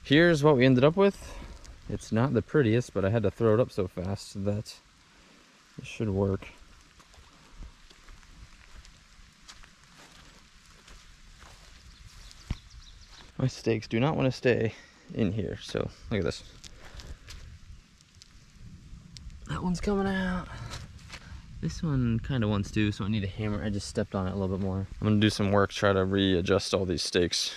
Here's what we ended up with. It's not the prettiest, but I had to throw it up so fast that it should work. My steaks do not want to stay in here, so look at this. That one's coming out. This one kind of wants to, so I need a hammer. I just stepped on it a little bit more. I'm gonna do some work, try to readjust all these steaks.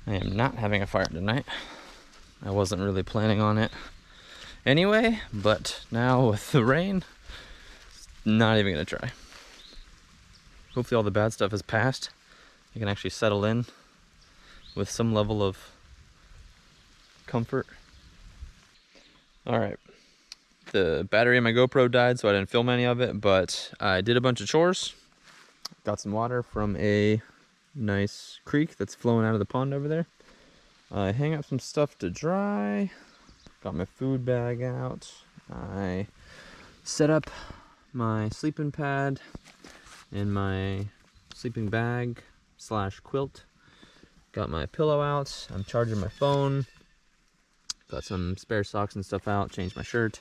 I am not having a fire tonight. I wasn't really planning on it anyway, but now with the rain, not even gonna try. Hopefully all the bad stuff has passed. I can actually settle in with some level of comfort. All right, the battery in my GoPro died, so I didn't film any of it, but I did a bunch of chores. Got some water from a nice creek that's flowing out of the pond over there. I hang up some stuff to dry. Got my food bag out. I set up my sleeping pad and my sleeping bag / quilt. Got my pillow out. I'm charging my phone. Got some spare socks and stuff out. Changed my shirt.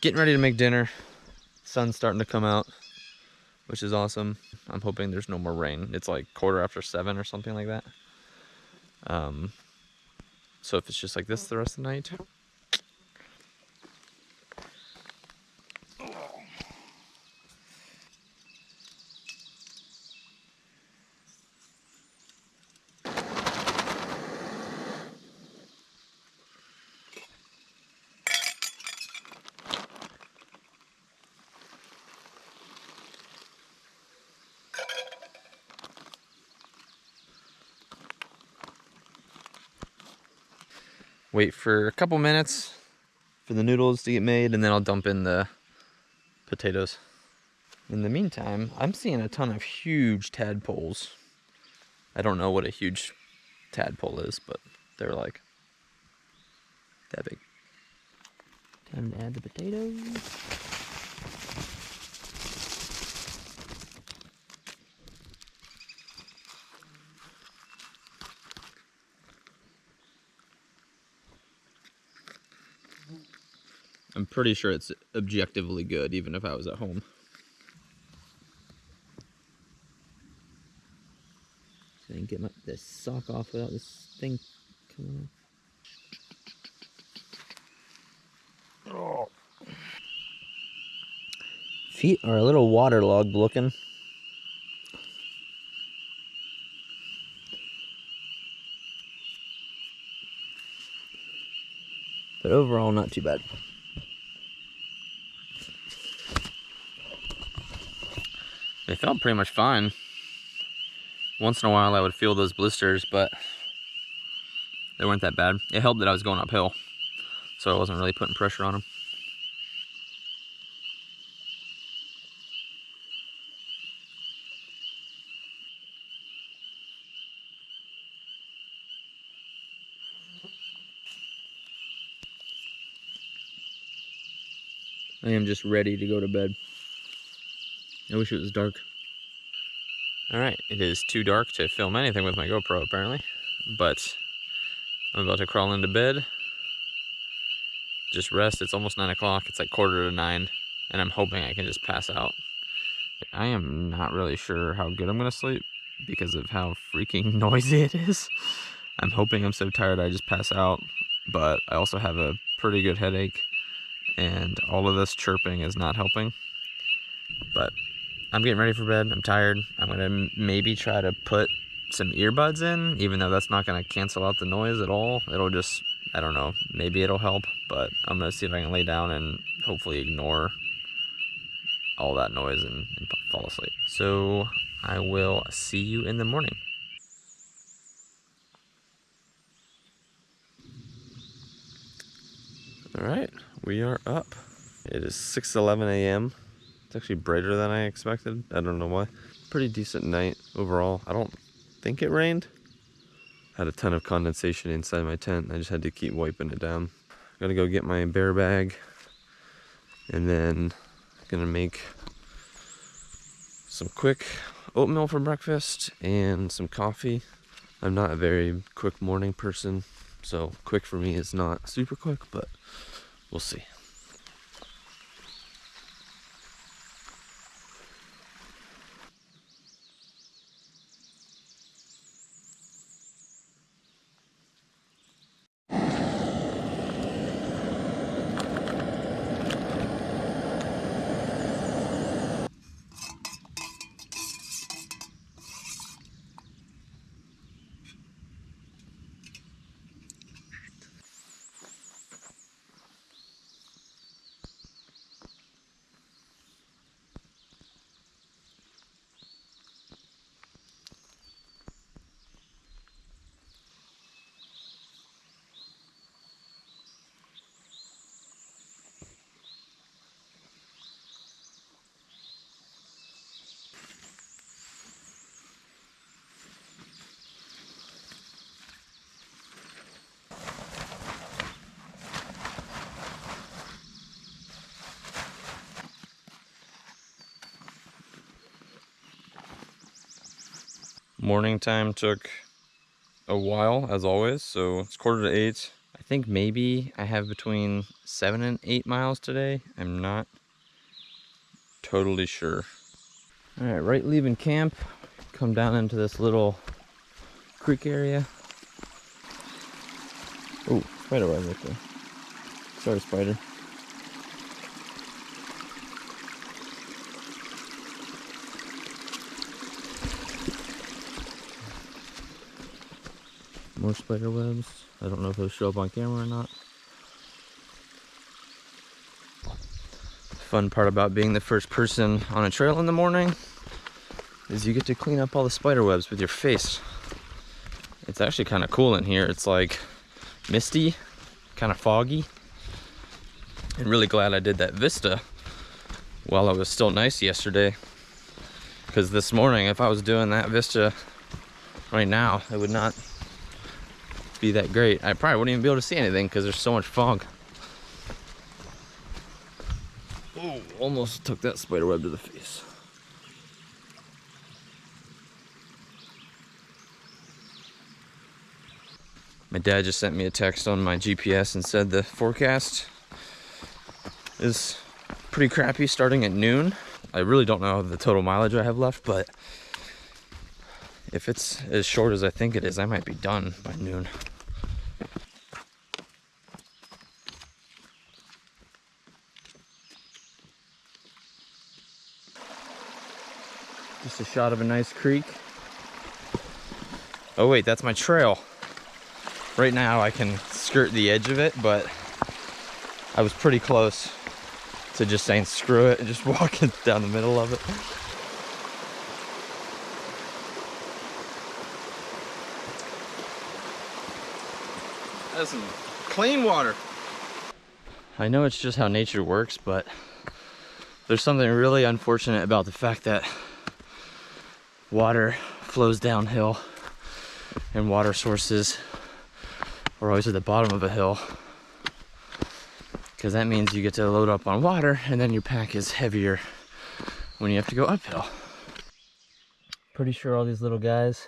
Getting ready to make dinner. Sun's starting to come out, which is awesome. I'm hoping there's no more rain. It's like 7:15 or something like that. So if it's just like this the rest of the night. Wait for a couple minutes for the noodles to get made, and then I'll dump in the potatoes. In the meantime, I'm seeing a ton of huge tadpoles. I don't know what a huge tadpole is, but they're like that big. Time to add the potatoes. I'm pretty sure it's objectively good, even if I was at home. So I can get this sock off without this thing coming off. Oh. Feet are a little waterlogged looking. But overall, not too bad. They felt pretty much fine. Once in a while I would feel those blisters, but they weren't that bad. It helped that I was going uphill, so I wasn't really putting pressure on them. I am just ready to go to bed. I wish it was dark. Alright, it is too dark to film anything with my GoPro apparently, but I'm about to crawl into bed. Just rest. It's almost 9 o'clock. It's like 8:45, and I'm hoping I can just pass out. I am not really sure how good I'm gonna sleep because of how freaking noisy it is. I'm hoping I'm so tired I just pass out, but I also have a pretty good headache, and all of this chirping is not helping. But I'm getting ready for bed. I'm tired. I'm gonna maybe try to put some earbuds in, even though that's not gonna cancel out the noise at all. It'll just, I don't know, maybe it'll help, but I'm gonna see if I can lay down and hopefully ignore all that noise and fall asleep. So I will see you in the morning. All right, we are up. It is 6:11 a.m. It's actually brighter than I expected. I don't know why. Pretty decent night overall. I don't think it rained. Had a ton of condensation inside my tent. I just had to keep wiping it down. Gotta go get my bear bag, and then gonna make some quick oatmeal for breakfast and some coffee. I'm not a very quick morning person, so quick for me is not super quick, but we'll see. Morning time took a while, as always, so it's 7:45. I think maybe I have between 7 and 8 miles today. I'm not totally sure. All right, right leaving camp, come down into this little creek area. Oh, spider web right there. Sorry, spider. More spider webs. I don't know if they'll show up on camera or not. Fun part about being the first person on a trail in the morning is you get to clean up all the spider webs with your face. It's actually kind of cool in here. It's like misty, kind of foggy. And really glad I did that vista while it was still nice yesterday, because this morning if I was doing that vista right now, it would not be that great. I probably wouldn't even be able to see anything because there's so much fog. Oh, almost took that spider web to the face. My dad just sent me a text on my GPS and said the forecast is pretty crappy starting at noon. I really don't know the total mileage I have left, but if it's as short as I think it is, I might be done by noon. Just a shot of a nice creek. Oh wait, that's my trail. Right now I can skirt the edge of it, but I was pretty close to just saying screw it and just walking down the middle of it. That's some clean water. I know it's just how nature works, but there's something really unfortunate about the fact that water flows downhill and water sources are always at the bottom of a hill, because that means you get to load up on water and then your pack is heavier when you have to go uphill. Pretty sure all these little guys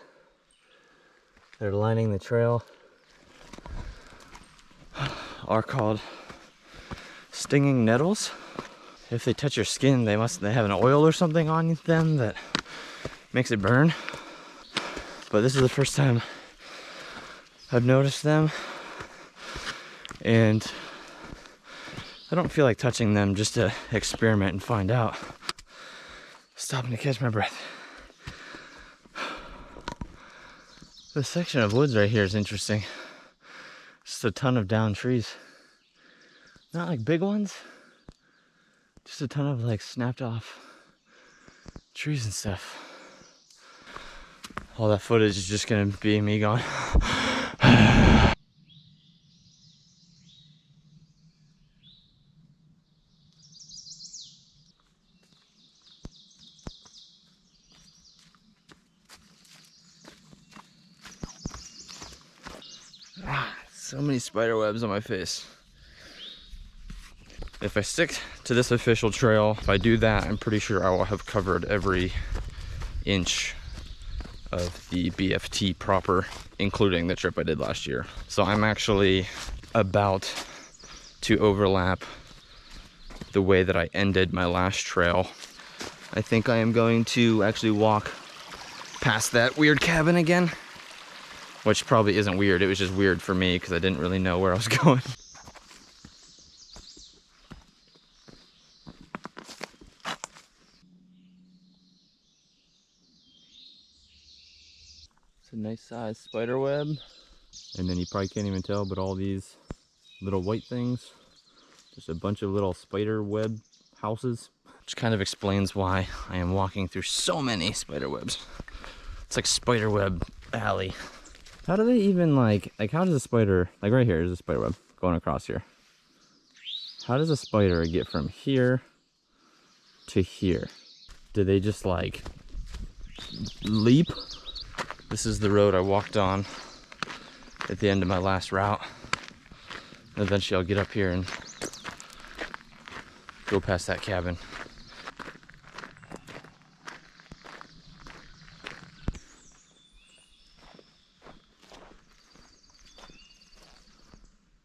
that are lining the trail are called stinging nettles. If they touch your skin, they have an oil or something on them that makes it burn. But this is the first time I've noticed them, and I don't feel like touching them just to experiment and find out. Stopping to catch my breath. This section of woods right here is interesting. Just a ton of downed trees. Not like big ones, just a ton of like snapped off trees and stuff. All that footage is just gonna be me going. So many spider webs on my face. If I stick to this official trail, if I do that, I'm pretty sure I will have covered every inch of the BFT proper, including the trip I did last year. So I'm actually about to overlap the way that I ended my last trail. I think I am going to actually walk past that weird cabin again, which probably isn't weird. It was just weird for me because I didn't really know where I was going. It's a nice sized spider web. And then you probably can't even tell, but all these little white things, just a bunch of little spider web houses, which kind of explains why I am walking through so many spider webs. It's like spider web alley. How do they even like how does a spider, like right here is a spider web going across here. How does a spider get from here to here? Do they just like leap? This is the road I walked on at the end of my last route. Eventually I'll get up here and go past that cabin.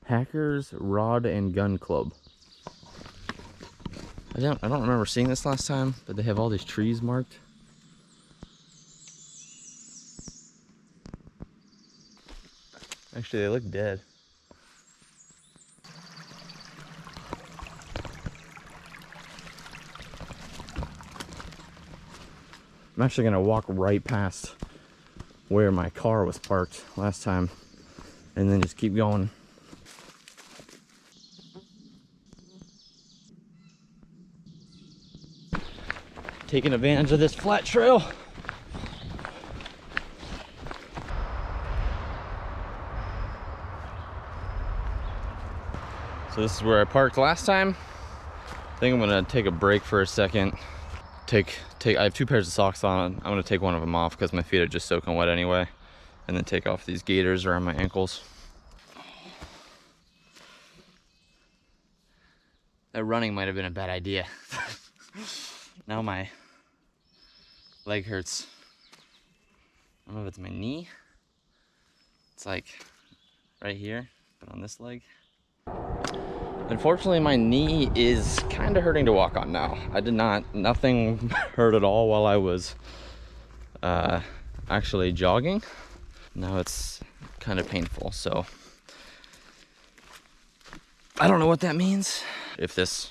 Hackers Rod and Gun Club. I don't remember seeing this last time, but they have all these trees marked. Actually, they look dead. I'm actually gonna walk right past where my car was parked last time and then just keep going. Taking advantage of this flat trail. So this is where I parked last time. I think I'm gonna take a break for a second. I have 2 pairs of socks on. I'm gonna take one of them off because my feet are just soaking wet anyway. And then take off these gaiters around my ankles. That running might have been a bad idea. Now my leg hurts. I don't know if it's my knee. It's like right here, but on this leg. Unfortunately, my knee is kind of hurting to walk on now. Nothing hurt at all while I was actually jogging. Now it's kind of painful, so I don't know what that means. If this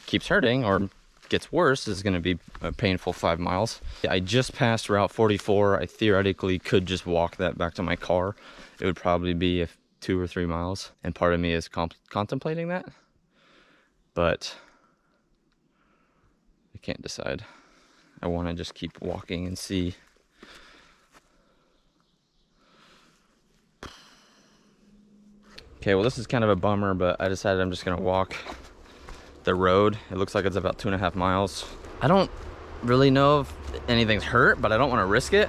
keeps hurting or gets worse, it's gonna be a painful 5 miles. I just passed Route 44. I theoretically could just walk that back to my car. It would probably be 2 or 3 miles, and part of me is contemplating that, but I can't decide. I want to just keep walking and see. Okay, well, this is kind of a bummer, but I decided I'm just gonna walk the road. It looks like it's about 2.5 miles. I don't really know if anything's hurt, but I don't want to risk it.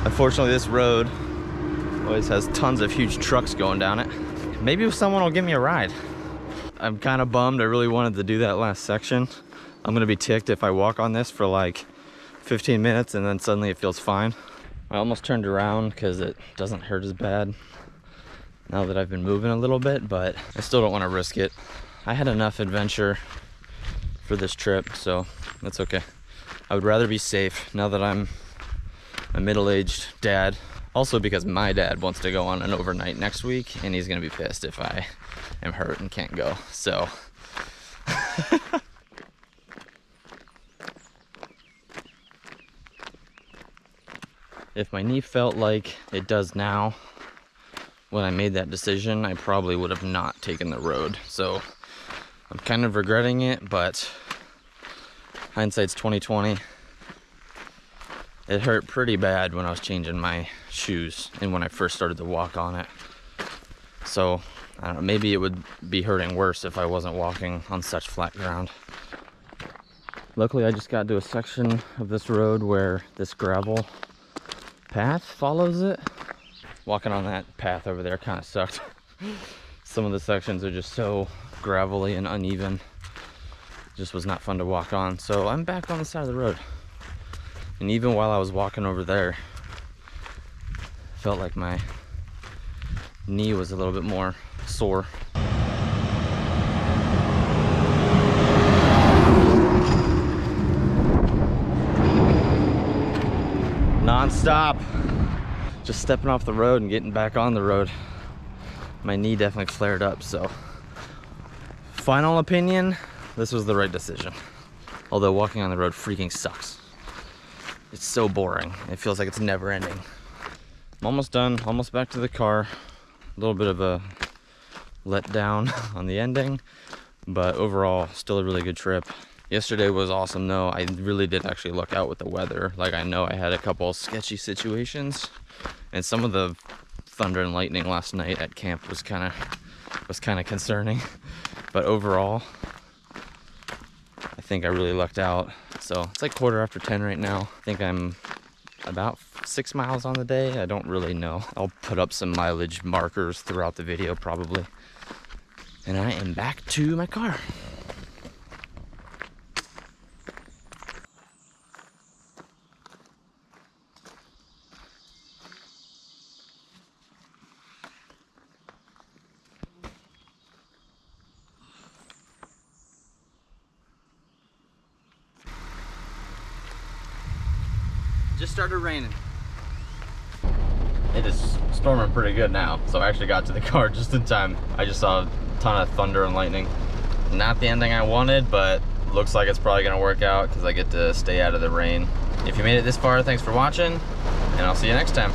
Unfortunately, this road always has tons of huge trucks going down it. Maybe someone will give me a ride. I'm kind of bummed. I really wanted to do that last section. I'm gonna be ticked if I walk on this for like 15 minutes and then suddenly it feels fine. I almost turned around because it doesn't hurt as bad now that I've been moving a little bit, but I still don't want to risk it. I had enough adventure for this trip, so that's okay. I would rather be safe now that I'm a middle-aged dad. Also because my dad wants to go on an overnight next week, and he's gonna be pissed if I am hurt and can't go, so. If my knee felt like it does now, when I made that decision, I probably would have not taken the road. So I'm kind of regretting it, but hindsight's 2020. It hurt pretty bad when I was changing my shoes and when I first started to walk on it. So I don't know, maybe it would be hurting worse if I wasn't walking on such flat ground. Luckily, I just got to a section of this road where this gravel path follows it. Walking on that path over there kind of sucked. Some of the sections are just so gravelly and uneven. Just was not fun to walk on. So I'm back on the side of the road. And even while I was walking over there, felt like my knee was a little bit more sore. Non-stop. Just stepping off the road and getting back on the road. My knee definitely flared up, so final opinion, this was the right decision. Although walking on the road freaking sucks. It's so boring. It feels like it's never ending. I'm almost done, almost back to the car. A little bit of a letdown on the ending, but overall, still a really good trip. Yesterday was awesome though. I really did actually luck out with the weather. Like, I know I had a couple sketchy situations, and some of the thunder and lightning last night at camp was kind of concerning. But overall, I think I really lucked out. So it's like 10:15 right now. I think I'm about 6 miles on the day. I don't really know. I'll put up some mileage markers throughout the video probably. And I am back to my car. Just started raining. It is storming pretty good now, so I actually got to the car just in time. I just saw a ton of thunder and lightning. Not the ending I wanted, but looks like it's probably gonna work out because I get to stay out of the rain. If you made it this far, thanks for watching, and I'll see you next time.